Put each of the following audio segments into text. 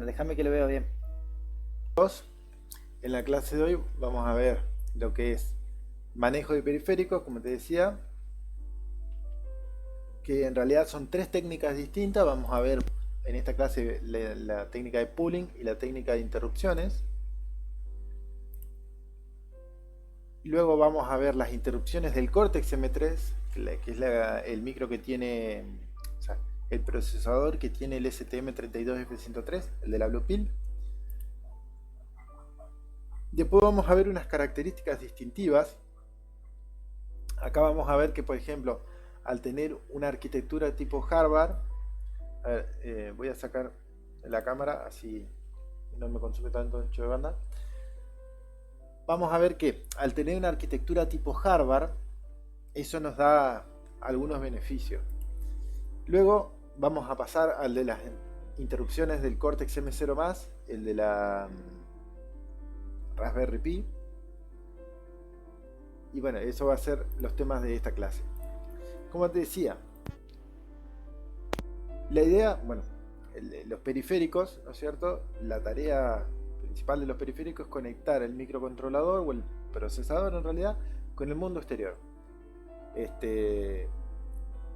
Bueno, déjame que lo vea bien. En la clase de hoy vamos a ver lo que es manejo de periféricos, como te decía, que en realidad son tres técnicas distintas. Vamos a ver en esta clase la técnica de pooling y la técnica de interrupciones. Luego vamos a ver las interrupciones del Cortex M3, que es el micro que tiene, o sea, el procesador que tiene el STM32F103, el de la Blue Pill. Después vamos a ver unas características distintivas. Acá vamos a ver que, por ejemplo, al tener una arquitectura tipo Harvard, a ver, voy a sacar la cámara así no me consume tanto ancho de banda. Vamos a ver que al tener una arquitectura tipo Harvard, eso nos da algunos beneficios. Luego vamos a pasar al de las interrupciones del Cortex M0+, el de la Raspberry Pi. Y bueno, eso va a ser los temas de esta clase. Como te decía, la idea, bueno, los periféricos, ¿no es cierto? La tarea principal de los periféricos es conectar el microcontrolador o el procesador en realidad con el mundo exterior.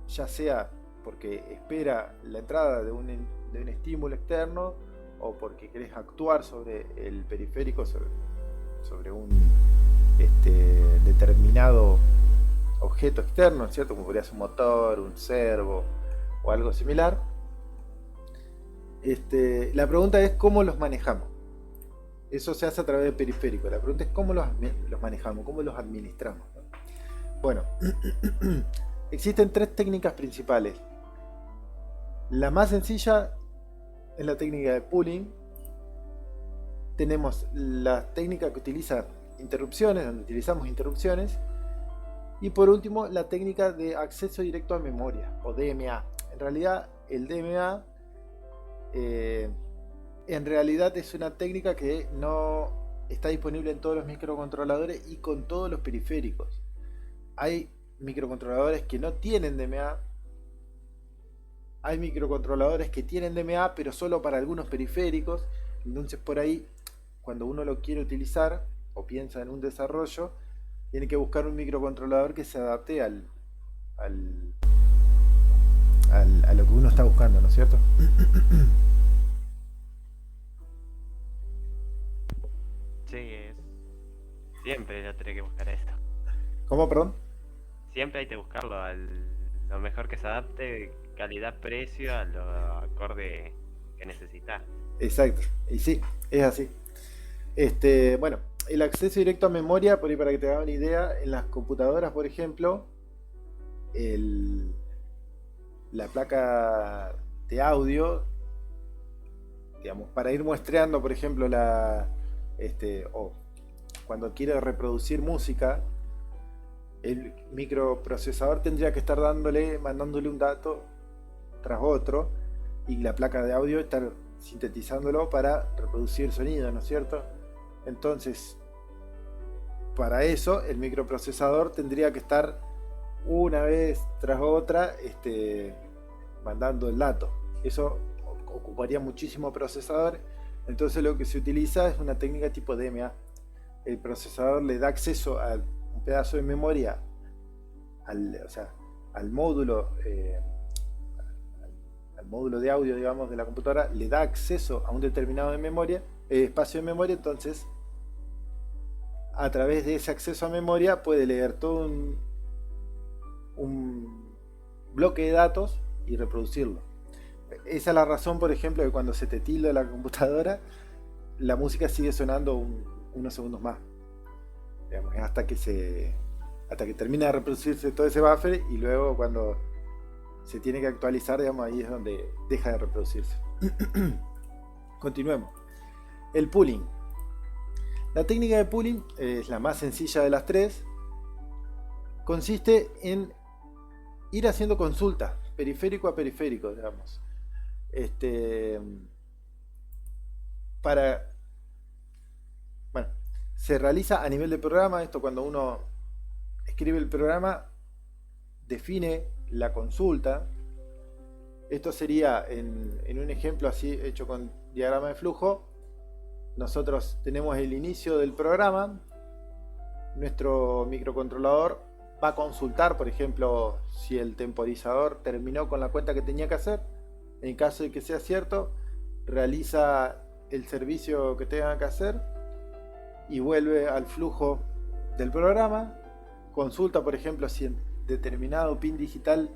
Ya sea porque espera la entrada de un estímulo externo o porque querés actuar sobre el periférico, sobre un determinado objeto externo, ¿cierto? Como podría ser un motor, un servo o algo similar. La pregunta es cómo los manejamos. Eso se hace a través del periférico. La pregunta es cómo los manejamos, cómo los administramos, ¿no? Bueno, existen tres técnicas principales. La más sencilla es la técnica de pooling. Tenemos la técnica que utiliza interrupciones, donde utilizamos interrupciones. Y por último, la técnica de acceso directo a memoria, o DMA. En realidad, el DMA en realidad es una técnica que no está disponible en todos los microcontroladores y con todos los periféricos. Hay microcontroladores que no tienen DMA. Hay microcontroladores que tienen DMA, pero solo para algunos periféricos. Entonces por ahí, cuando uno lo quiere utilizar o piensa en un desarrollo, tiene que buscar un microcontrolador que se adapte al, a lo que uno está buscando, ¿no es cierto? Sí, siempre yo tendré que buscar esto. ¿Cómo, perdón? Siempre hay que buscarlo lo mejor que se adapte, calidad-precio, a lo acorde que necesitas. Exacto, y sí, es así. Bueno, el acceso directo a memoria, por ahí para que te hagan una idea, en las computadoras, por ejemplo, la placa de audio, digamos, para ir muestreando, por ejemplo, o cuando quiere reproducir música, el microprocesador tendría que estar mandándole un dato tras otro, y la placa de audio estar sintetizándolo para reproducir sonido, ¿no es cierto? Entonces, para eso el microprocesador tendría que estar una vez tras otra mandando el dato. Eso ocuparía muchísimo procesador. Entonces lo que se utiliza es una técnica tipo DMA. El procesador le da acceso a un pedazo de memoria, al módulo, al módulo de audio, digamos, de la computadora, le da acceso a un determinado espacio de memoria. Entonces, a través de ese acceso a memoria puede leer todo un bloque de datos y reproducirlo. Esa es la razón, por ejemplo, de cuando se te tilda la computadora, la música sigue sonando unos segundos más, digamos, hasta que termina de reproducirse todo ese buffer, y luego cuando se tiene que actualizar, digamos, ahí es donde deja de reproducirse. Continuemos. El pooling. La técnica de pooling es la más sencilla de las tres. Consiste en ir haciendo consultas periférico a periférico, digamos. Para, bueno, se realiza a nivel de programa. Esto, cuando uno escribe el programa, define la consulta. Esto sería en un ejemplo así hecho con diagrama de flujo, nosotros tenemos el inicio del programa. Nuestro microcontrolador va a consultar, por ejemplo, si el temporizador terminó con la cuenta que tenía que hacer. En caso de que sea cierto, realiza el servicio que tenga que hacer y vuelve al flujo del programa. Consulta, por ejemplo, si en determinado pin digital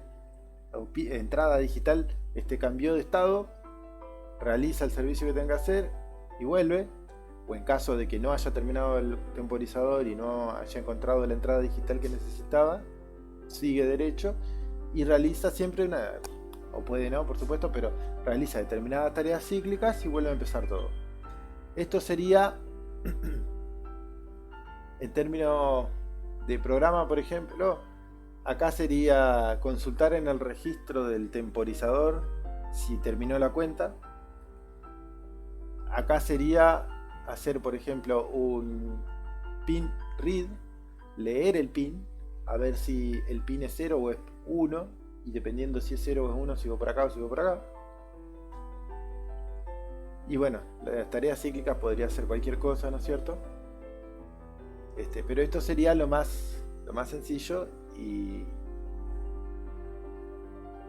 o entrada digital cambió de estado, realiza el servicio que tenga que hacer y vuelve. O en caso de que no haya terminado el temporizador y no haya encontrado la entrada digital que necesitaba, sigue derecho y realiza siempre una, o puede no, por supuesto, pero realiza determinadas tareas cíclicas y vuelve a empezar todo. Esto sería, en términos de programa, por ejemplo, acá sería consultar en el registro del temporizador si terminó la cuenta. Acá sería hacer, por ejemplo, un pin read, leer el pin, a ver si el pin es 0 o es 1, y dependiendo si es 0 o es 1, sigo por acá o sigo por acá. Y bueno, las tareas cíclicas podría ser cualquier cosa, ¿no es cierto? Pero esto sería lo más sencillo, y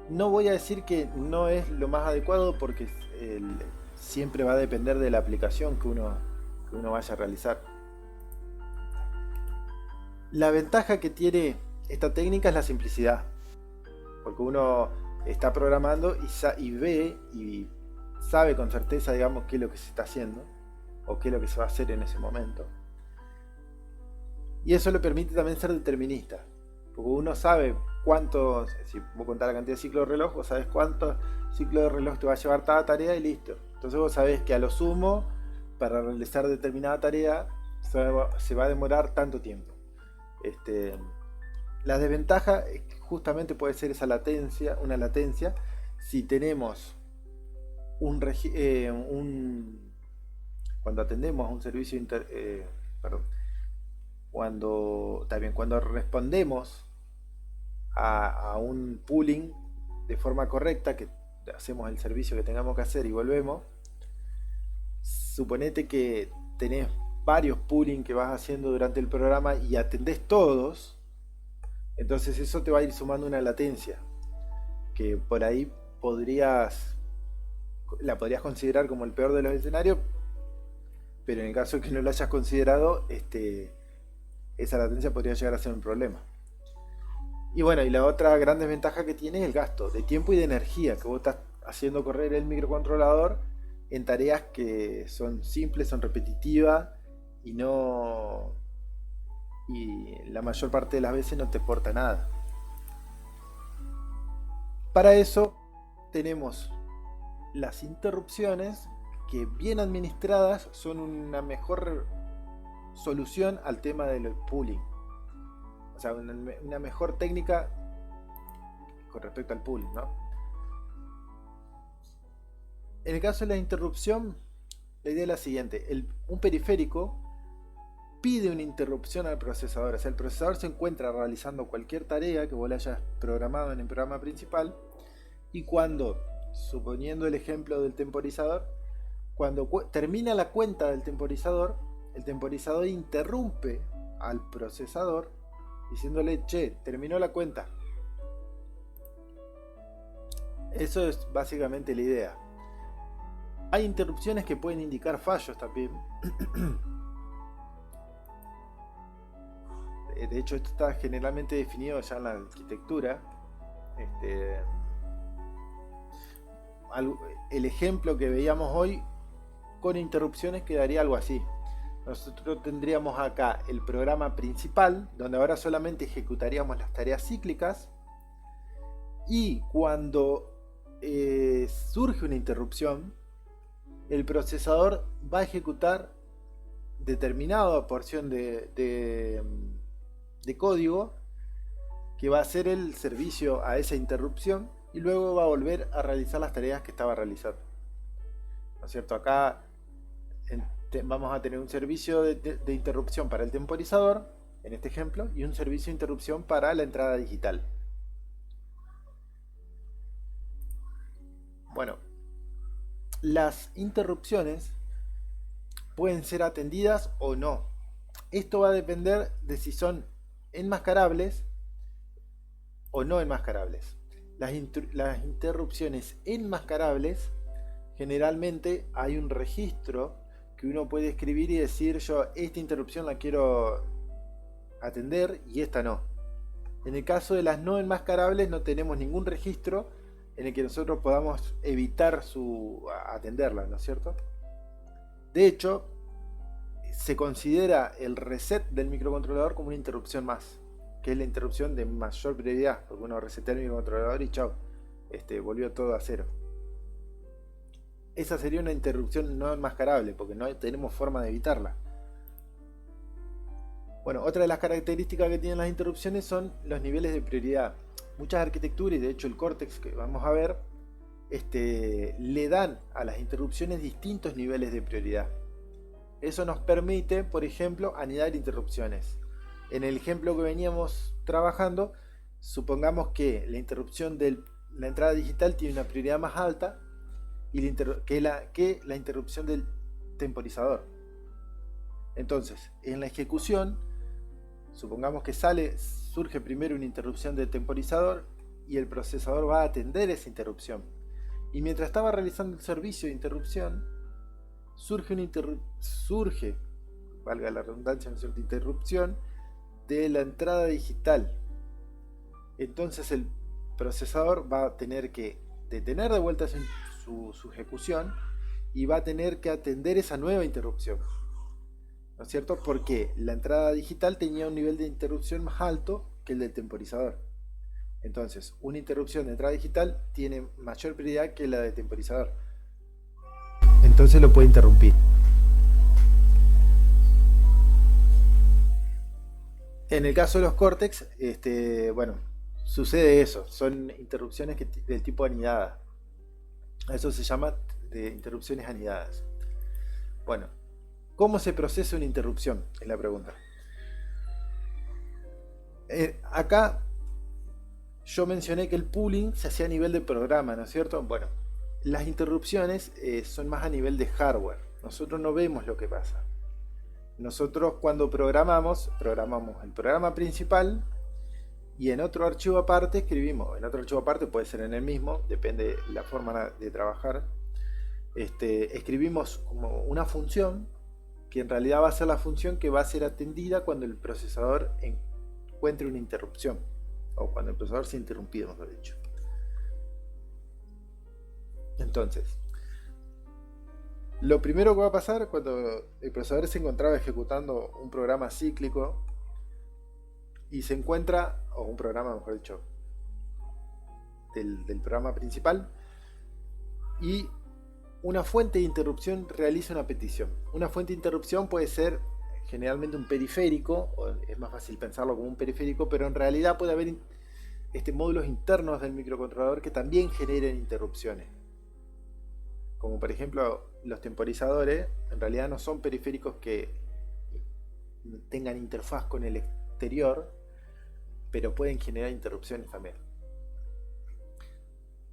no voy a decir que no es lo más adecuado, porque siempre va a depender de la aplicación que uno vaya a realizar. La ventaja que tiene esta técnica es la simplicidad, porque uno está programando y ve y sabe con certeza, digamos, qué es lo que se está haciendo o qué es lo que se va a hacer en ese momento. Y eso le permite también ser determinista, porque uno sabe cuántos, si vos contás la cantidad de ciclos de reloj, vos sabés cuántos ciclos de reloj te va a llevar cada tarea y listo. Entonces vos sabés que a lo sumo, para realizar determinada tarea, se va a demorar tanto tiempo. La desventaja justamente puede ser esa latencia, una latencia, si tenemos cuando atendemos a un servicio cuando respondemos a un pooling de forma correcta, que hacemos el servicio que tengamos que hacer y volvemos. Suponete que tenés varios pooling que vas haciendo durante el programa y atendés todos, entonces eso te va a ir sumando una latencia que por ahí la podrías considerar como el peor de los escenarios, pero en el caso de que no lo hayas considerado, esa latencia podría llegar a ser un problema. Y bueno, y la otra gran desventaja que tiene es el gasto de tiempo y de energía que vos estás haciendo correr el microcontrolador en tareas que son simples, son repetitivas y la mayor parte de las veces no te aporta nada. Para eso tenemos las interrupciones, que bien administradas son una mejor solución al tema del pooling. O sea, una mejor técnica con respecto al pooling, ¿no? En el caso de la interrupción, la idea es la siguiente: un periférico pide una interrupción al procesador. O sea, el procesador se encuentra realizando cualquier tarea que vos le hayas programado en el programa principal, y cuando, suponiendo el ejemplo del temporizador, cuando termina la cuenta del temporizador, el temporizador interrumpe al procesador diciéndole: che, terminó la cuenta. Eso es básicamente la idea. Hay interrupciones que pueden indicar fallos también. De hecho, esto está generalmente definido ya en la arquitectura. El ejemplo que veíamos hoy con interrupciones quedaría algo así. Nosotros tendríamos acá el programa principal, donde ahora solamente ejecutaríamos las tareas cíclicas, y cuando surge una interrupción, el procesador va a ejecutar determinada porción de código que va a hacer el servicio a esa interrupción, y luego va a volver a realizar las tareas que estaba realizando. ¿No es cierto? Acá vamos a tener un servicio de interrupción para el temporizador, en este ejemplo, y un servicio de interrupción para la entrada digital. Bueno, las interrupciones pueden ser atendidas o no. Esto va a depender de si son enmascarables o no enmascarables. Las interrupciones enmascarables, generalmente hay un registro que uno puede escribir y decir: yo esta interrupción la quiero atender y esta no. En el caso de las no enmascarables no tenemos ningún registro en el que nosotros podamos evitar atenderla, ¿no es cierto? De hecho, se considera el reset del microcontrolador como una interrupción más, que es la interrupción de mayor prioridad, porque uno resetea el microcontrolador y chao, volvió todo a cero. Esa sería una interrupción no enmascarable, porque no tenemos forma de evitarla. Bueno, otra de las características que tienen las interrupciones son los niveles de prioridad. Muchas arquitecturas, y de hecho el Cortex que vamos a ver, le dan a las interrupciones distintos niveles de prioridad. Eso nos permite, por ejemplo, anidar interrupciones. En el ejemplo que veníamos trabajando, supongamos que la interrupción de la entrada digital tiene una prioridad más alta que la interrupción del temporizador. Entonces, en la ejecución, supongamos que surge primero una interrupción del temporizador y el procesador va a atender esa interrupción. Y mientras estaba realizando el servicio de interrupción, surge, valga la redundancia, ¿no? Interrupción de la entrada digital. Entonces el procesador va a tener que detener de vuelta su ejecución y va a tener que atender esa nueva interrupción, ¿no es cierto? Porque la entrada digital tenía un nivel de interrupción más alto que el del temporizador. Entonces, una interrupción de entrada digital tiene mayor prioridad que la de temporizador. Entonces lo puede interrumpir. En el caso de los Cortex, bueno, sucede eso. Son interrupciones del tipo anidada. Eso se llama de interrupciones anidadas. Bueno, ¿cómo se procesa una interrupción? Es la pregunta. Acá yo mencioné que el pooling se hacía a nivel de programa, ¿no es cierto? Bueno, las interrupciones son más a nivel de hardware. Nosotros no vemos lo que pasa. Nosotros cuando programamos el programa principal y en otro archivo aparte escribimos. En otro archivo aparte, puede ser en el mismo, depende de la forma de trabajar. Escribimos como una función que en realidad va a ser la función que va a ser atendida cuando el procesador encuentre una interrupción, o cuando el procesador sea interrumpido, mejor dicho. Entonces, lo primero que va a pasar cuando el procesador se encontraba ejecutando un programa cíclico y se encuentra, o un programa, mejor dicho, del programa principal, y una fuente de interrupción realiza una petición. Una fuente de interrupción puede ser generalmente un periférico, o es más fácil pensarlo como un periférico, pero en realidad puede haber módulos internos del microcontrolador que también generen interrupciones. Como por ejemplo los temporizadores, en realidad no son periféricos que tengan interfaz con el exterior, pero pueden generar interrupciones también.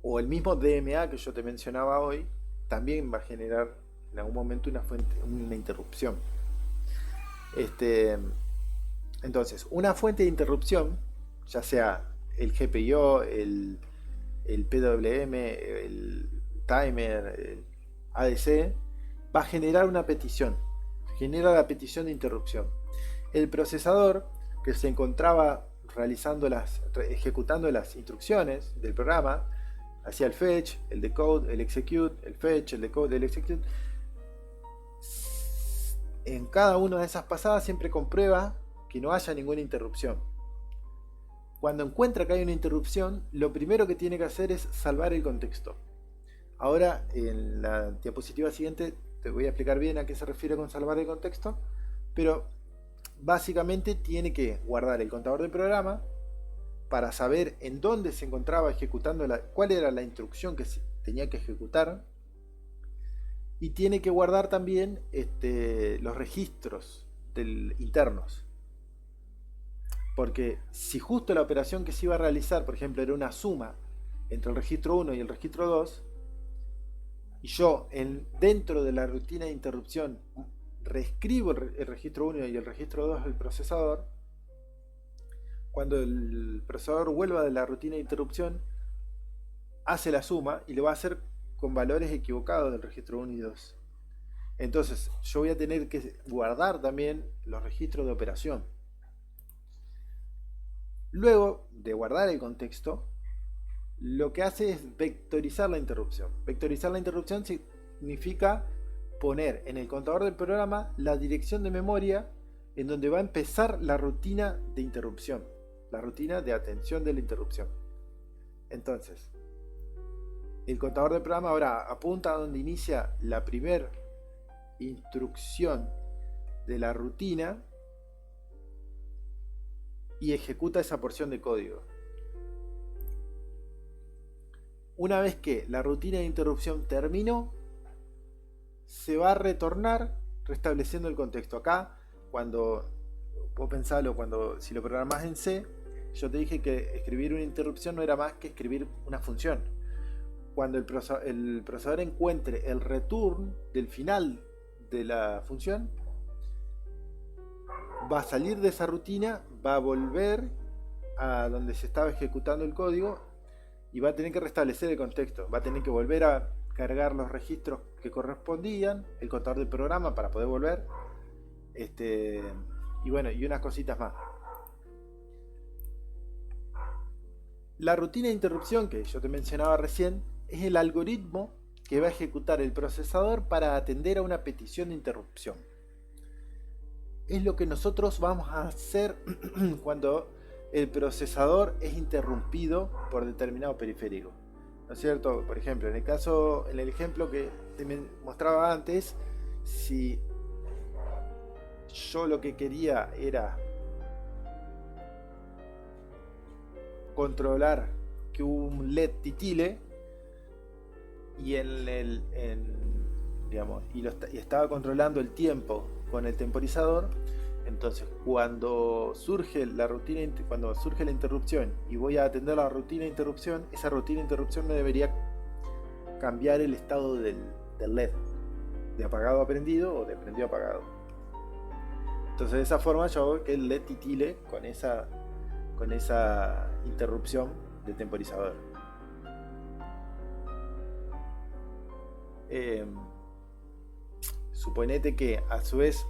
O el mismo DMA que yo te mencionaba hoy, también va a generar en algún momento una interrupción. Entonces, una fuente de interrupción, ya sea el GPIO, el PWM, el timer, el ADC, va a generar una petición. Genera la petición de interrupción. El procesador que se encontraba ejecutando las instrucciones del programa, hacía el fetch, el decode, el execute, el fetch, el decode, el execute. En cada una de esas pasadas siempre comprueba que no haya ninguna interrupción. Cuando encuentra que hay una interrupción, lo primero que tiene que hacer es salvar el contexto. Ahora, en la diapositiva siguiente, te voy a explicar bien a qué se refiere con salvar el contexto, pero básicamente tiene que guardar el contador del programa para saber en dónde se encontraba ejecutando, cuál era la instrucción que tenía que ejecutar, y tiene que guardar también los registros internos. Porque si justo la operación que se iba a realizar, por ejemplo, era una suma entre el registro 1 y el registro 2, y yo dentro de la rutina de interrupción reescribo el registro 1 y el registro 2 del procesador, cuando el procesador vuelva de la rutina de interrupción, hace la suma y lo va a hacer con valores equivocados del registro 1 y 2. Entonces yo voy a tener que guardar también los registros de operación. Luego de guardar el contexto, lo que hace es vectorizar la interrupción. Vectorizar la interrupción significa poner en el contador del programa la dirección de memoria en donde va a empezar la rutina de interrupción, la rutina de atención de la interrupción. Entonces, el contador del programa ahora apunta a donde inicia la primera instrucción de la rutina y ejecuta esa porción de código. Una vez que la rutina de interrupción terminó, se va a retornar restableciendo el contexto. Acá, cuando vos pensalo, si lo programás en C, yo te dije que escribir una interrupción no era más que escribir una función. Cuando el procesador encuentre el return del final de la función, va a salir de esa rutina, va a volver a donde se estaba ejecutando el código y va a tener que restablecer el contexto, va a tener que volver a cargar los registros que correspondían, el contador del programa para poder volver, y bueno, y unas cositas más. La rutina de interrupción que yo te mencionaba recién es el algoritmo que va a ejecutar el procesador para atender a una petición de interrupción. Es lo que nosotros vamos a hacer cuando el procesador es interrumpido por determinado periférico, ¿no es cierto? Por ejemplo, en el ejemplo que te mostraba antes, si yo lo que quería era controlar que un LED titile y y estaba controlando el tiempo con el temporizador, entonces cuando surge la interrupción y voy a atender la rutina de interrupción, esa rutina de interrupción me debería cambiar el estado del LED, de apagado a prendido o de prendido a apagado. Entonces de esa forma yo hago que el LED titile con esa interrupción del temporizador. Suponete que a su vez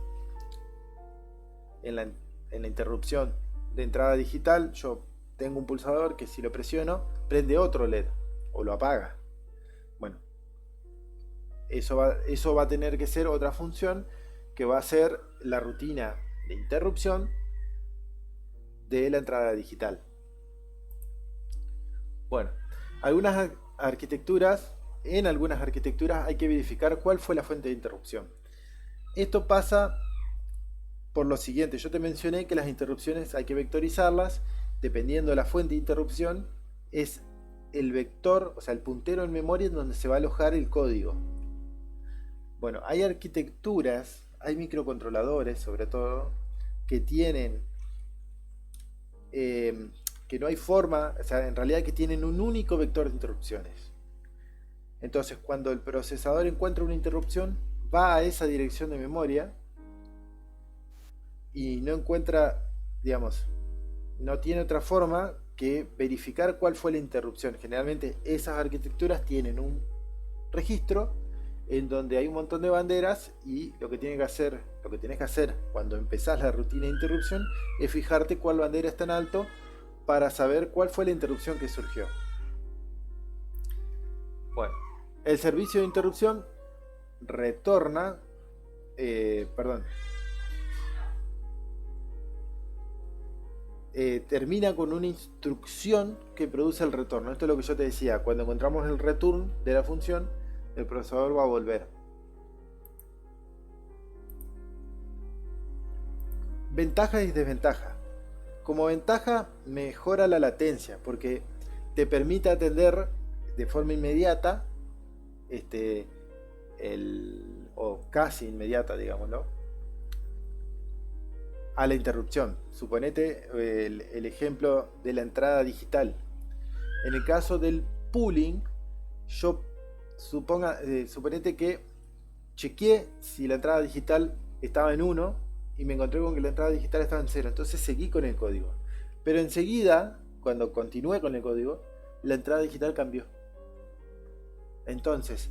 en la interrupción de entrada digital yo tengo un pulsador que si lo presiono prende otro LED o lo apaga. Bueno, eso va a tener que ser otra función que va a ser la rutina de interrupción de la entrada digital. Bueno, en algunas arquitecturas hay que verificar cuál fue la fuente de interrupción. Esto pasa por lo siguiente: yo te mencioné que las interrupciones hay que vectorizarlas. Dependiendo de la fuente de interrupción, es el vector, o sea, el puntero en memoria en donde se va a alojar el código. Bueno, hay arquitecturas, hay microcontroladores sobre todo, que tienen que no hay forma, o sea, en realidad que tienen un único vector de interrupciones. Entonces, cuando el procesador encuentra una interrupción, va a esa dirección de memoria y no encuentra, no tiene otra forma que verificar cuál fue la interrupción. Generalmente esas arquitecturas tienen un registro en donde hay un montón de banderas y lo que tenés que hacer cuando empezás la rutina de interrupción es fijarte cuál bandera está en alto para saber cuál fue la interrupción que surgió. Bueno, el servicio de interrupción retorna, termina con una instrucción que produce el retorno. Esto es lo que yo te decía: cuando encontramos el return de la función, el procesador va a volver. Ventajas y desventajas. Como ventaja, mejora la latencia porque te permite atender de forma inmediata, o casi inmediata, digámoslo, a la interrupción. Suponete el ejemplo de la entrada digital. En el caso del pooling, yo suponete que chequeé si la entrada digital estaba en 1 y me encontré con que la entrada digital estaba en 0. Entonces seguí con el código. Pero enseguida, cuando continué con el código, la entrada digital cambió. Entonces,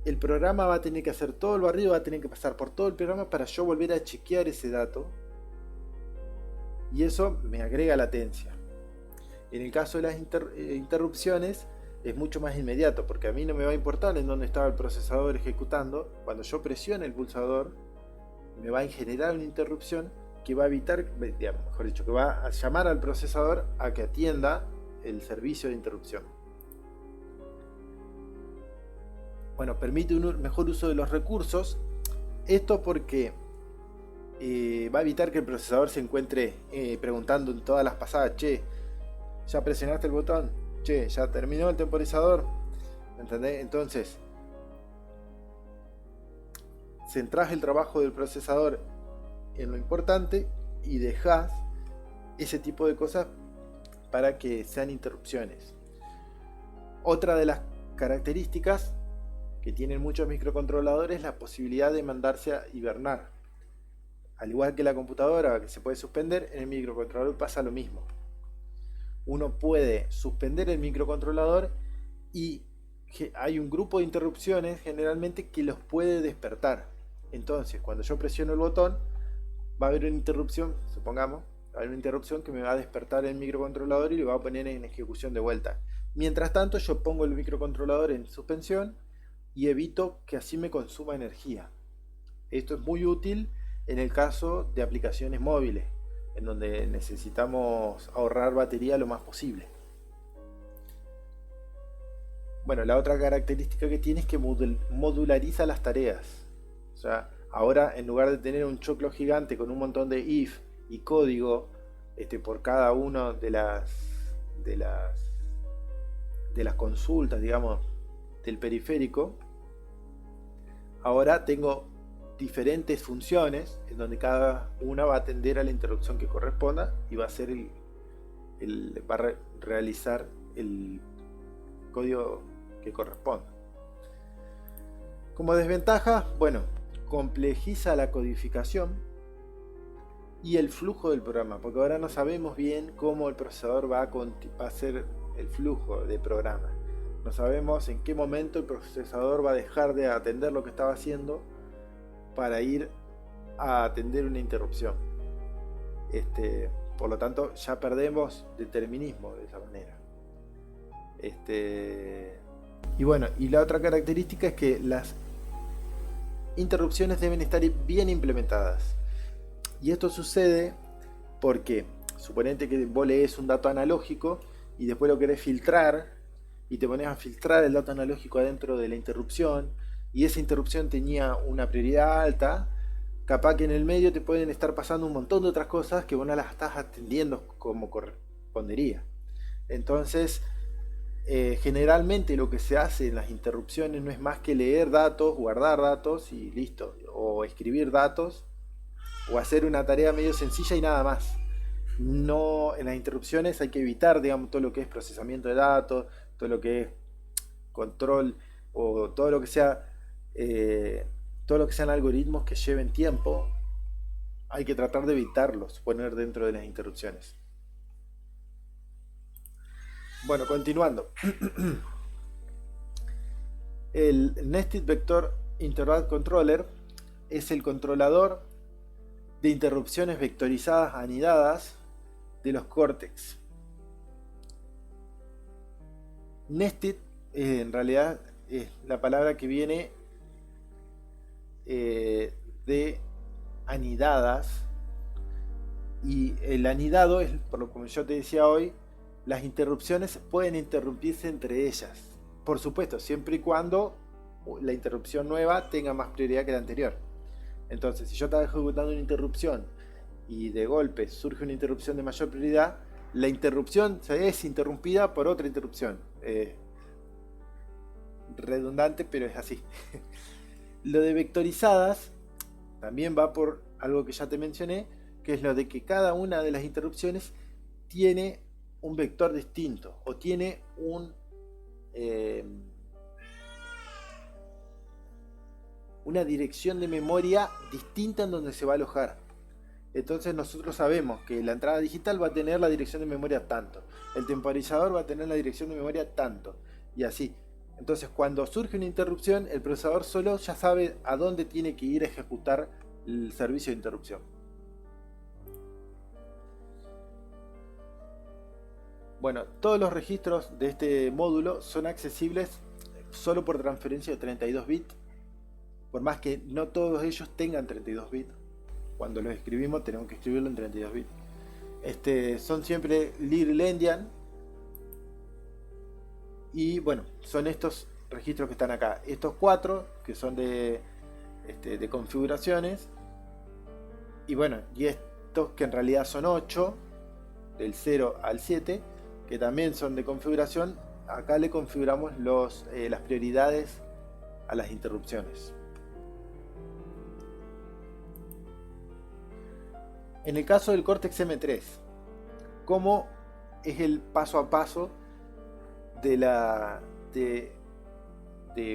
el programa va a tener que hacer todo el barrido, va a tener que pasar por todo el programa para yo volver a chequear ese dato. Y eso me agrega latencia. En el caso de las interrupciones es mucho más inmediato, porque a mí no me va a importar en dónde estaba el procesador ejecutando. Cuando yo presione el pulsador, me va a generar una interrupción que va a evitar, mejor dicho, que va a llamar al procesador a que atienda el servicio de interrupción. Bueno, permite un mejor uso de los recursos. Esto porque va a evitar que el procesador se encuentre preguntando en todas las pasadas: che, ¿ya presionaste el botón? Che, ¿ya terminó el temporizador? ¿Entendés? Entonces, centrás el trabajo del procesador en lo importante y dejás ese tipo de cosas para que sean interrupciones. Otra de las características que tienen muchos microcontroladores es la posibilidad de mandarse a hibernar. Al igual que la computadora, que se puede suspender, en el microcontrolador pasa lo mismo. Uno puede suspender el microcontrolador y hay un grupo de interrupciones generalmente que los puede despertar. Entonces, cuando yo presiono el botón, va a haber una interrupción, supongamos, va a haber una interrupción que me va a despertar el microcontrolador y lo va a poner en ejecución de vuelta. Mientras tanto, yo pongo el microcontrolador en suspensión y evito que así me consuma energía. Esto es muy útil en el caso de aplicaciones móviles, en donde necesitamos ahorrar batería lo más posible. Bueno, la otra característica que tiene es que modulariza las tareas. O sea, ahora en lugar de tener un choclo gigante con un montón de if y código por cada una de las consultas, digamos, del periférico, ahora tengo diferentes funciones en donde cada una va a atender a la interrupción que corresponda y va a hacer va a realizar el código que corresponda. Como desventaja, bueno, complejiza la codificación y el flujo del programa, porque ahora no sabemos bien cómo el procesador va a hacer el flujo de programa. No sabemos en qué momento el procesador va a dejar de atender lo que estaba haciendo para ir a atender una interrupción. Por lo tanto, ya perdemos determinismo de esa manera. Y bueno, y la otra característica es que las interrupciones deben estar bien implementadas. Y esto sucede porque, suponete que vos lees un dato analógico y después lo querés filtrar y te pones a filtrar el dato analógico adentro de la interrupción, y esa interrupción tenía una prioridad alta, capaz que en el medio te pueden estar pasando un montón de otras cosas que vos no las estás atendiendo como correspondería. Entonces, generalmente lo que se hace en las interrupciones no es más que leer datos, guardar datos y listo, o escribir datos, o hacer una tarea medio sencilla y nada más. No, en las interrupciones hay que evitar, digamos, todo lo que es procesamiento de datos, todo lo que es control, o todo lo que sea todo lo que sean algoritmos que lleven tiempo. Hay que tratar de evitarlos, poner dentro de las interrupciones. Bueno, continuando. El Nested Vector Interrupt Controller es el controlador de interrupciones vectorizadas anidadas de los Cortex. Nested en realidad es la palabra que viene de anidadas, y el anidado es, por lo como yo te decía hoy, las interrupciones pueden interrumpirse entre ellas, por supuesto, siempre y cuando la interrupción nueva tenga más prioridad que la anterior. Entonces, si yo estaba ejecutando una interrupción y de golpe surge una interrupción de mayor prioridad, la interrupción es interrumpida por otra interrupción. Redundante, pero es así. Lo de vectorizadas también va por algo que ya te mencioné, que es lo de que cada una de las interrupciones tiene un vector distinto, o tiene una dirección de memoria distinta en donde se va a alojar. Entonces nosotros sabemos que la entrada digital va a tener la dirección de memoria tanto, el temporizador va a tener la dirección de memoria tanto, y así. Entonces cuando surge una interrupción, el procesador solo ya sabe a dónde tiene que ir a ejecutar el servicio de interrupción. Bueno, todos los registros de este módulo son accesibles solo por transferencia de 32 bits, por más que no todos ellos tengan 32 bits. Cuando los escribimos tenemos que escribirlo en 32 bits. Son siempre little endian. Y bueno, son estos registros que están acá. Estos 4 que son de configuraciones. Y bueno, y estos que en realidad son 8, del 0 al 7, que también son de configuración. Acá le configuramos las prioridades a las interrupciones. En el caso del Cortex M3, ¿cómo es el paso a paso de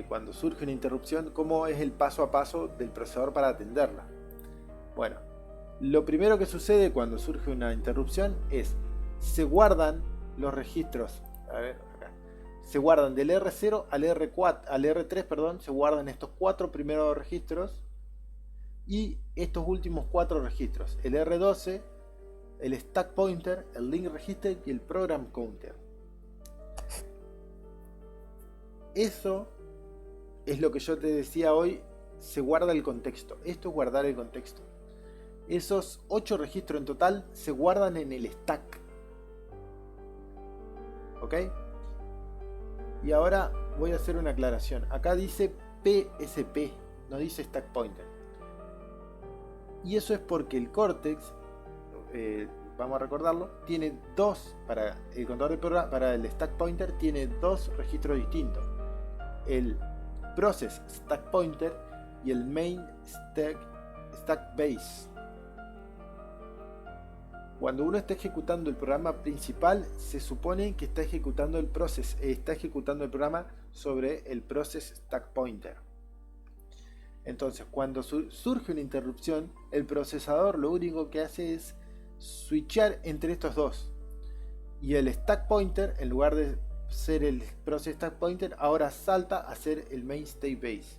cuando surge una interrupción? ¿Cómo es el paso a paso del procesador para atenderla? Bueno, lo primero que sucede cuando surge una interrupción es se guardan los registros. A ver, acá. Se guardan del R0 al R3, perdón, se guardan estos 4 primeros registros. Y estos últimos 4 registros, el R12, el Stack Pointer, el Link Register y el Program Counter. Eso es lo que yo te decía hoy, se guarda el contexto. Esto es guardar el contexto. Esos 8 registros en total se guardan en el stack. ¿Ok? Y ahora voy a hacer una aclaración. Acá dice PSP, no dice Stack Pointer. Y eso es porque el Cortex, vamos a recordarlo, tiene dos, para el contador de programa, para el Stack Pointer tiene 2 registros distintos. El Process Stack Pointer y el Main Stack Base. Cuando uno está ejecutando el programa principal, se supone que está ejecutando el programa sobre el Process Stack Pointer. Entonces, cuando surge una interrupción, el procesador lo único que hace es switchar entre estos dos. Y el Stack Pointer, en lugar de ser el Process Stack Pointer, ahora salta a ser el Main State Base.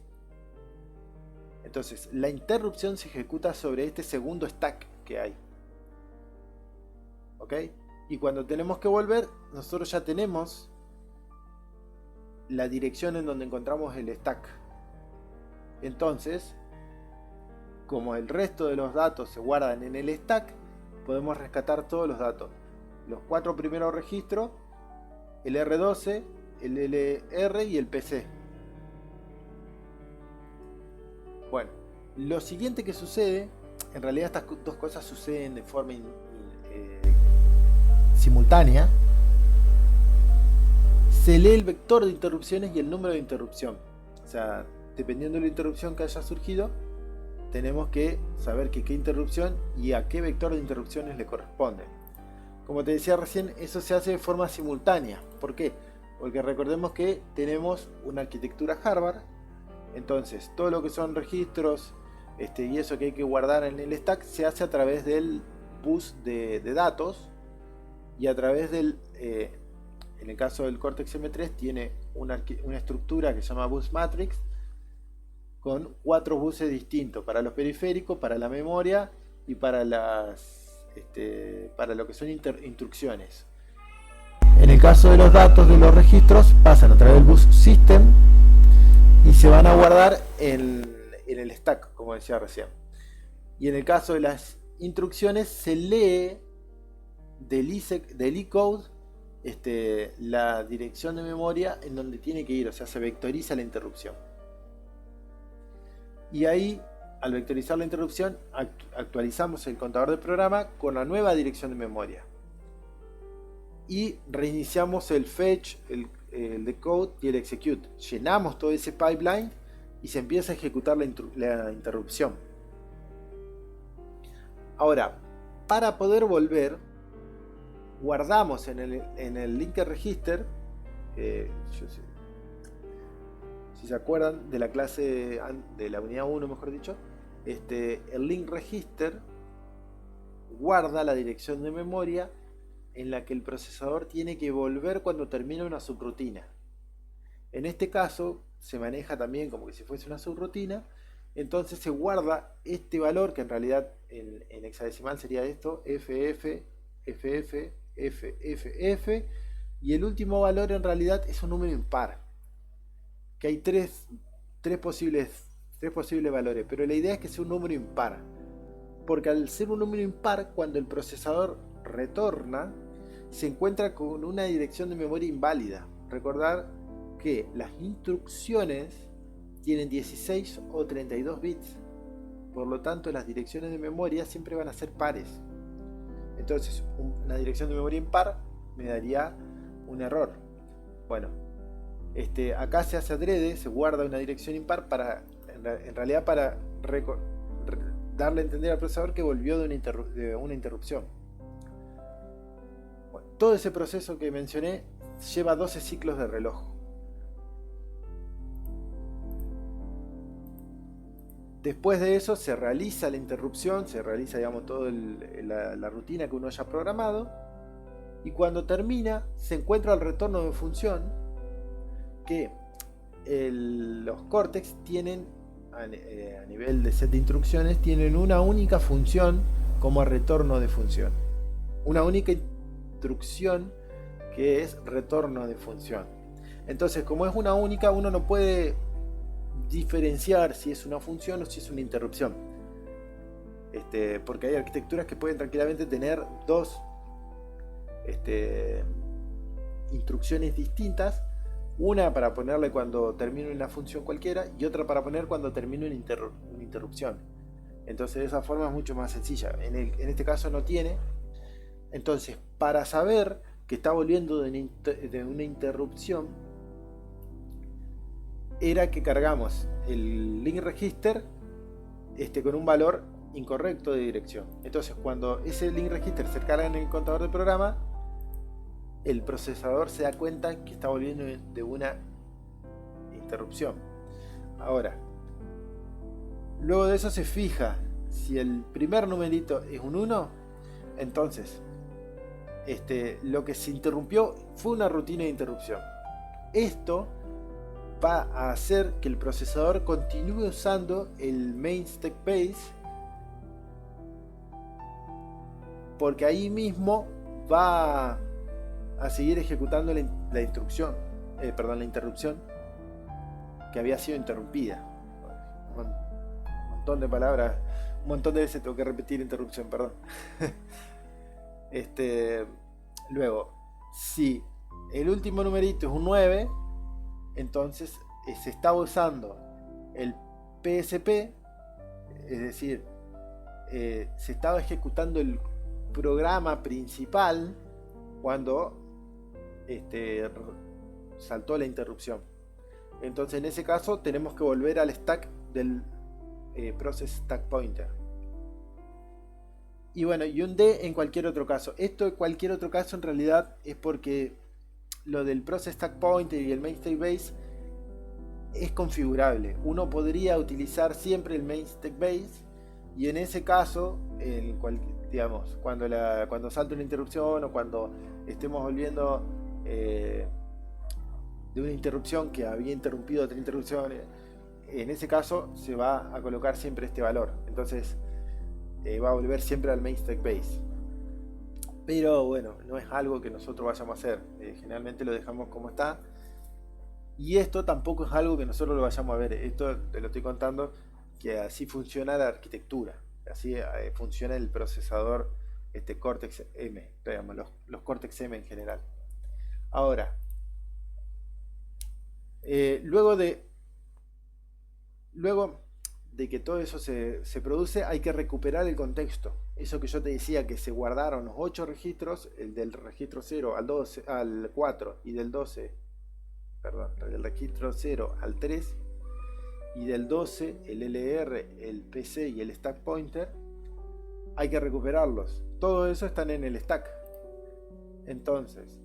Entonces, la interrupción se ejecuta sobre este segundo stack que hay. ¿Ok? Y cuando tenemos que volver, nosotros ya tenemos la dirección en donde encontramos el stack. Entonces, como el resto de los datos se guardan en el stack, podemos rescatar todos los datos. Los 4 primeros registros, el R12, el LR y el PC. Bueno, lo siguiente que sucede, en realidad estas dos cosas suceden de forma simultánea. Se lee el vector de interrupciones y el número de interrupción. O sea, dependiendo de la interrupción que haya surgido, tenemos que saber qué interrupción y a qué vector de interrupciones le corresponde. Como te decía recién, eso se hace de forma simultánea. ¿Por qué? Porque recordemos que tenemos una arquitectura Harvard. Entonces, todo lo que son registros y eso que hay que guardar en el stack se hace a través del bus de datos y a través del... en el caso del Cortex M3 tiene una estructura que se llama Bus Matrix, con 4 buses distintos para los periféricos, para la memoria y para para lo que son instrucciones. En el caso de los datos de los registros pasan a través del bus system y se van a guardar en el stack, como decía recién. Y en el caso de las instrucciones se lee del E-code la dirección de memoria en donde tiene que ir, o sea, se vectoriza la interrupción. Y ahí, al vectorizar la interrupción, actualizamos el contador de programa con la nueva dirección de memoria. Y reiniciamos el fetch, el decode y el execute. Llenamos todo ese pipeline y se empieza a ejecutar la interrupción. Ahora, para poder volver, guardamos en el linker register, si se acuerdan de la clase de la unidad 1, mejor dicho, el link register guarda la dirección de memoria en la que el procesador tiene que volver cuando termina una subrutina. En este caso se maneja también como que si fuese una subrutina, entonces se guarda este valor que en realidad en hexadecimal sería esto, FF, FF, FFF, y el último valor en realidad es un número impar, que hay tres posibles valores, pero la idea es que sea un número impar, porque al ser un número impar, cuando el procesador retorna, se encuentra con una dirección de memoria inválida. Recordar que las instrucciones tienen 16 o 32 bits, por lo tanto las direcciones de memoria siempre van a ser pares. Entonces una dirección de memoria impar me daría un error. Bueno, acá se hace adrede, se guarda una dirección impar para, en realidad, para darle a entender al procesador que volvió de una interrupción. Bueno, todo ese proceso que mencioné lleva 12 ciclos de reloj. Después de eso se realiza la interrupción, se realiza, digamos, toda la rutina que uno haya programado, y cuando termina se encuentra el retorno de función que los Cortex tienen a nivel de set de instrucciones, tienen una única función como retorno de función, una única instrucción que es retorno de función. Entonces, como es una única, uno no puede diferenciar si es una función o si es una interrupción, porque hay arquitecturas que pueden tranquilamente tener dos instrucciones distintas, una para ponerle cuando termine una función cualquiera y otra para poner cuando termine una interrupción. Entonces de esa forma es mucho más sencilla. En este caso no tiene. Entonces, para saber que está volviendo de una interrupción, era que cargamos el link register con un valor incorrecto de dirección. Entonces, cuando ese link register se carga en el contador de programa, el procesador se da cuenta que está volviendo de una interrupción. Ahora, luego de eso se fija si el primer numerito es un 1, entonces lo que se interrumpió fue una rutina de interrupción. Esto va a hacer que el procesador continúe usando el main stack base, porque ahí mismo va a seguir ejecutando la interrupción que había sido interrumpida. Un montón de palabras, un montón de veces tengo que repetir interrupción, perdón. Luego, si el último numerito es un 9, entonces se estaba usando el PSP, es decir, se estaba ejecutando el programa principal cuando saltó la interrupción. Entonces en ese caso tenemos que volver al stack del process stack pointer. Y bueno, y un D en cualquier otro caso. Esto en cualquier otro caso en realidad es porque lo del process stack pointer y el main stack base es configurable. Uno podría utilizar siempre el main stack base, y en ese caso, digamos, cuando salte una interrupción o cuando estemos volviendo de una interrupción que había interrumpido otra interrupción, en ese caso se va a colocar siempre este valor. Entonces va a volver siempre al main stack base. Pero bueno, no es algo que nosotros vayamos a hacer. Generalmente lo dejamos como está. Y esto tampoco es algo que nosotros lo vayamos a ver. Esto te lo estoy contando, que así funciona la arquitectura. Así funciona el procesador Cortex M, digamos, los Cortex M en general. Ahora, luego de que todo eso se produce, hay que recuperar el contexto. Eso que yo te decía, que se guardaron los 8 registros, el del registro 0 al 12, al 4, y del registro 0 al 3, y del 12 el LR, el PC y el stack pointer, hay que recuperarlos. Todo eso están en el stack. Entonces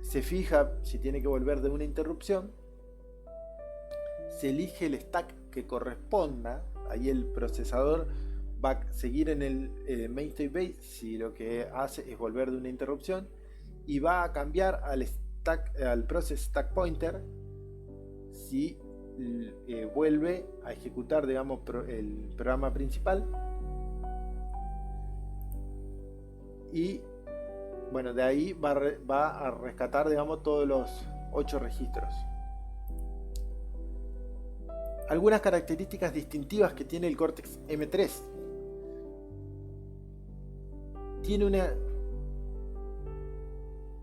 se fija si tiene que volver de una interrupción, se elige el stack que corresponda. Ahí el procesador va a seguir en el main state base si lo que hace es volver de una interrupción, y va a cambiar al process stack pointer si vuelve a ejecutar, digamos, el programa principal. Y bueno, de ahí va a rescatar, digamos, todos los 8 registros. Algunas características distintivas que tiene el Cortex M3. Tiene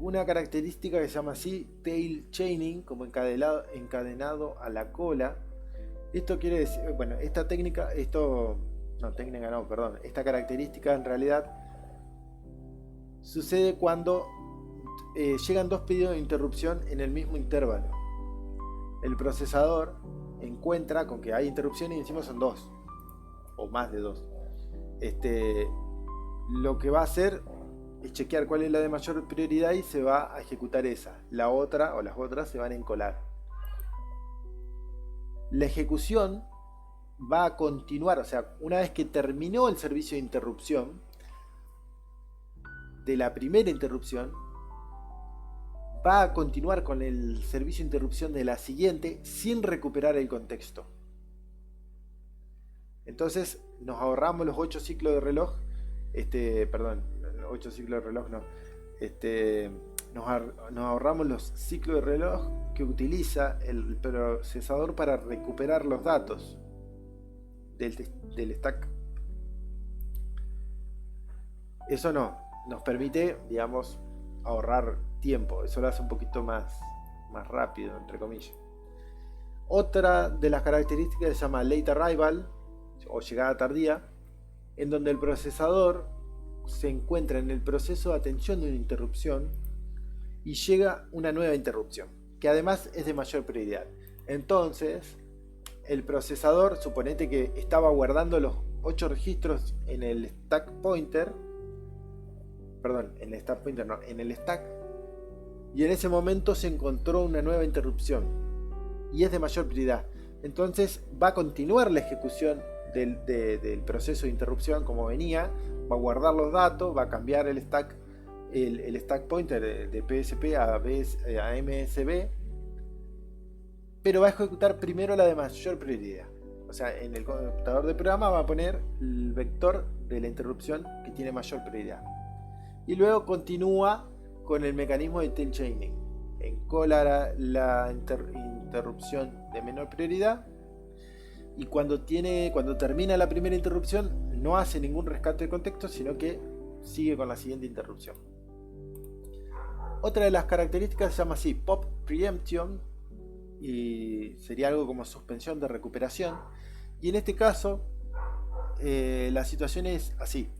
una característica que se llama así tail chaining, como encadenado a la cola. Esto quiere decir, bueno, esta característica en realidad sucede cuando llegan 2 pedidos de interrupción en el mismo intervalo. El procesador encuentra con que hay interrupciones y encima son 2 o más de 2. Lo que va a hacer es chequear cuál es la de mayor prioridad y se va a ejecutar esa. La otra o las otras se van a encolar. La ejecución va a continuar, o sea, una vez que terminó el servicio de interrupción de la primera interrupción, va a continuar con el servicio de interrupción de la siguiente sin recuperar el contexto. Entonces nos ahorramos los 8 ciclos de reloj. 8 ciclos de reloj no. Nos ahorramos los ciclos de reloj que utiliza el procesador para recuperar los datos del stack. Eso nos permite, digamos, ahorrar tiempo. Eso lo hace un poquito más rápido, entre comillas. Otra de las características se llama late arrival o llegada tardía, en donde el procesador se encuentra en el proceso de atención de una interrupción y llega una nueva interrupción, que además es de mayor prioridad. Entonces, el procesador, suponete que estaba guardando los 8 registros en el stack pointer, en el stack, y en ese momento se encontró una nueva interrupción y es de mayor prioridad. Entonces va a continuar la ejecución del proceso de interrupción como venía, va a guardar los datos, va a cambiar el stack pointer de PSP a MSB, pero va a ejecutar primero la de mayor prioridad. O sea, en el computador de programa va a poner el vector de la interrupción que tiene mayor prioridad. Y luego continúa con el mecanismo de tail chaining. Encola la interrupción de menor prioridad, y cuando termina la primera interrupción no hace ningún rescate de contexto, sino que sigue con la siguiente interrupción. Otra de las características se llama así pop preemption, y sería algo como suspensión de recuperación. Y en este caso la situación es así: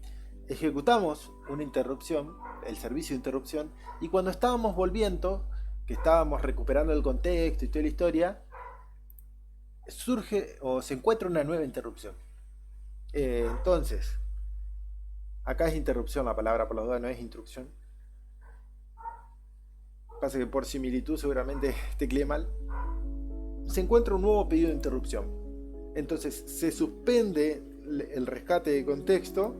ejecutamos una interrupción, el servicio de interrupción, y cuando estábamos volviendo, que estábamos recuperando el contexto y toda la historia, surge o se encuentra una nueva interrupción. Entonces, acá es interrupción la palabra, por las dudas no es instrucción. Pasa que por similitud seguramente tecleé mal. Se encuentra un nuevo pedido de interrupción. Entonces se suspende el rescate de contexto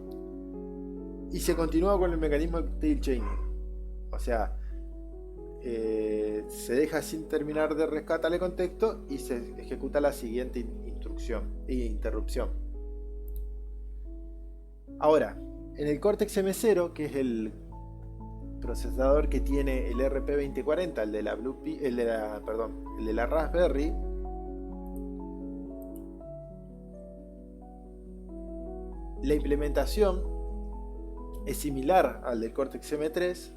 y se continúa con el mecanismo de tail chaining. O sea, se deja sin terminar de rescatar el contexto y se ejecuta la siguiente interrupción. Ahora, en el Cortex M0, que es el procesador que tiene el RP2040, el de la Raspberry, la implementación es similar al del Cortex M3.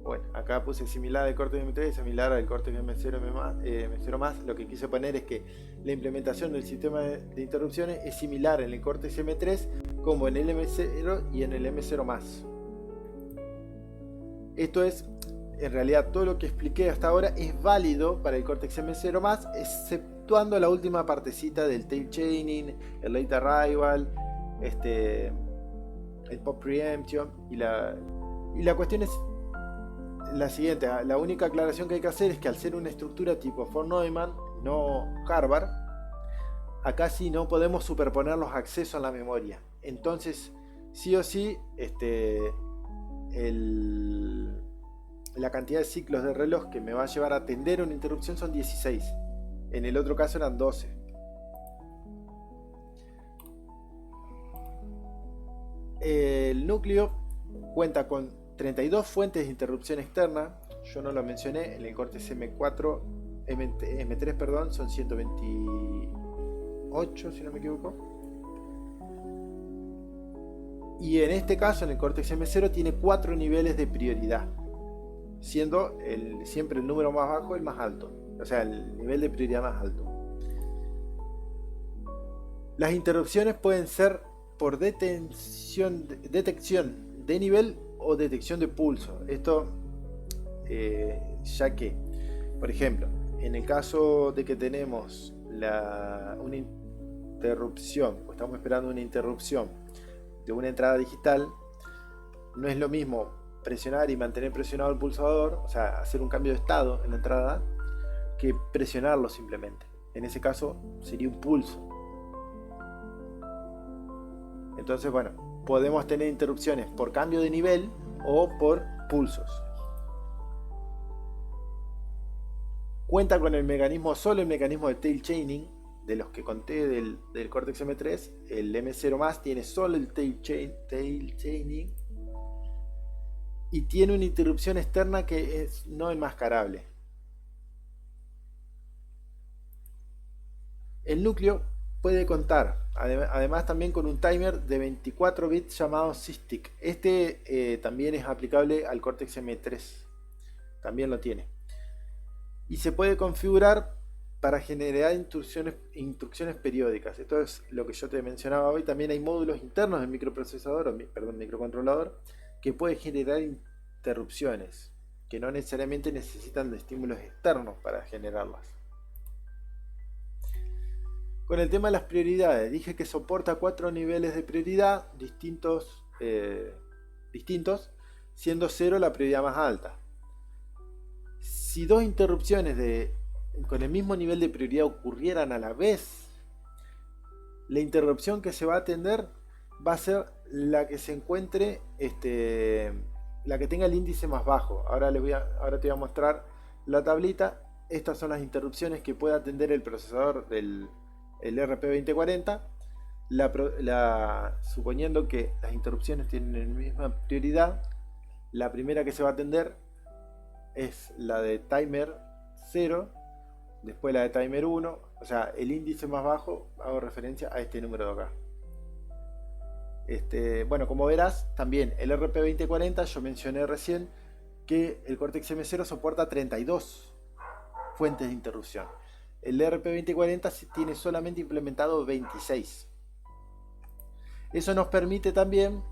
Bueno, acá puse similar al Cortex M3 y similar al Cortex M0+. Lo que quise poner es que la implementación del sistema de interrupciones es similar en el Cortex M3 como en el M0 y en el M0+. Esto es, en realidad, todo lo que expliqué hasta ahora es válido para el Cortex M0+, exceptuando la última partecita del tail chaining, el late arrival, el pop preemption, y la cuestión es la siguiente, la única aclaración que hay que hacer es que al ser una estructura tipo von Neumann, no Harvard, acá sí no podemos superponer los accesos a la memoria. Entonces, sí o sí, la cantidad de ciclos de reloj que me va a llevar a atender una interrupción son 16. En el otro caso eran 12. El núcleo cuenta con 32 fuentes de interrupción externa. Yo no lo mencioné, en el Cortex M4, M3, perdón, son 128, si no me equivoco. Y en este caso, en el Cortex M0, tiene 4 niveles de prioridad, siendo siempre el número más bajo el más alto, o sea, el nivel de prioridad más alto. Las interrupciones pueden ser por detección de nivel o detección de pulso. Esto, ya que, por ejemplo, en el caso de que tenemos una interrupción, o estamos esperando una interrupción de una entrada digital, no es lo mismo presionar y mantener presionado el pulsador, o sea, hacer un cambio de estado en la entrada, que presionarlo simplemente. En ese caso sería un pulso. Entonces, bueno, podemos tener interrupciones por cambio de nivel o por pulsos. Cuenta con solo el mecanismo de tail chaining. De los que conté del Cortex M3, el M0 tiene solo el tail chaining y tiene una interrupción externa que es no enmascarable. El núcleo puede contar además también con un timer de 24 bits llamado SysTick. También es aplicable al Cortex M3, también lo tiene, y se puede configurar para generar instrucciones periódicas. Esto es lo que yo te mencionaba hoy. También hay módulos internos del microcontrolador, que puede generar interrupciones que no necesariamente necesitan de estímulos externos para generarlas. Con el tema de las prioridades, dije que soporta 4 niveles de prioridad distintos, siendo 0 la prioridad más alta. Si dos interrupciones con el mismo nivel de prioridad ocurrieran a la vez, la interrupción que se va a atender va a ser la que se encuentre, la que tenga el índice más bajo. Ahora te voy a mostrar la tablita. Estas son las interrupciones que puede atender el procesador del RP2040. Suponiendo que las interrupciones tienen la misma prioridad, la primera que se va a atender es la de timer 0, después la de timer 1, o sea, el índice más bajo, hago referencia a este número de acá. Bueno, como verás, también el RP2040, yo mencioné recién que el Cortex M0 soporta 32 fuentes de interrupción. El RP2040 tiene solamente implementado 26. Eso nos permite también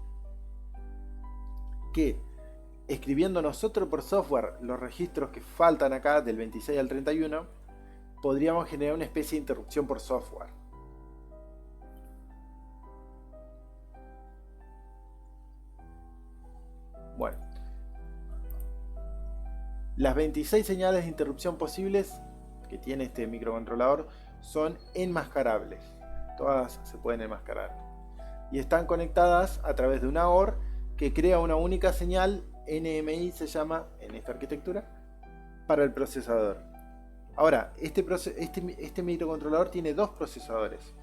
que, escribiendo nosotros por software los registros que faltan acá del 26 al 31, podríamos generar una especie de interrupción por software. Bueno, las 26 señales de interrupción posibles que tiene este microcontrolador son enmascarables. Todas se pueden enmascarar. Y están conectadas a través de una OR que crea una única señal, NMI se llama en esta arquitectura, para el procesador. Ahora, este microcontrolador tiene dos procesadores.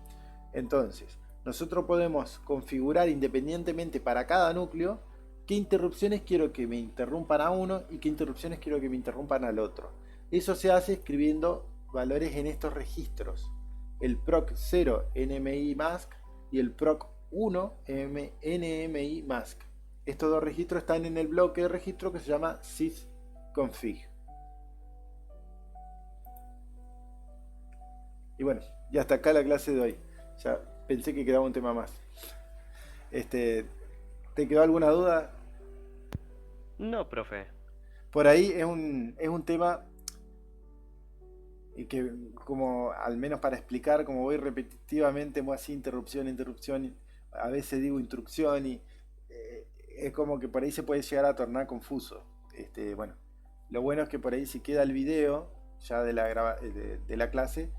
Entonces, nosotros podemos configurar independientemente para cada núcleo qué interrupciones quiero que me interrumpan a uno y qué interrupciones quiero que me interrumpan al otro. Eso se hace escribiendo valores en estos registros: el proc0 NMI mask y el proc1 NMI mask. Estos dos registros están en el bloque de registro que se llama sysconfig. Y bueno, ya hasta acá la clase de hoy. Ya pensé que quedaba un tema más. ¿Te quedó alguna duda? No, profe. Por ahí es un tema que, como al menos para explicar, como voy repetitivamente, voy así interrupción, a veces digo instrucción y es como que por ahí se puede llegar a tornar confuso. Bueno, Lo bueno es que por ahí si queda el video ya de la, de la clase,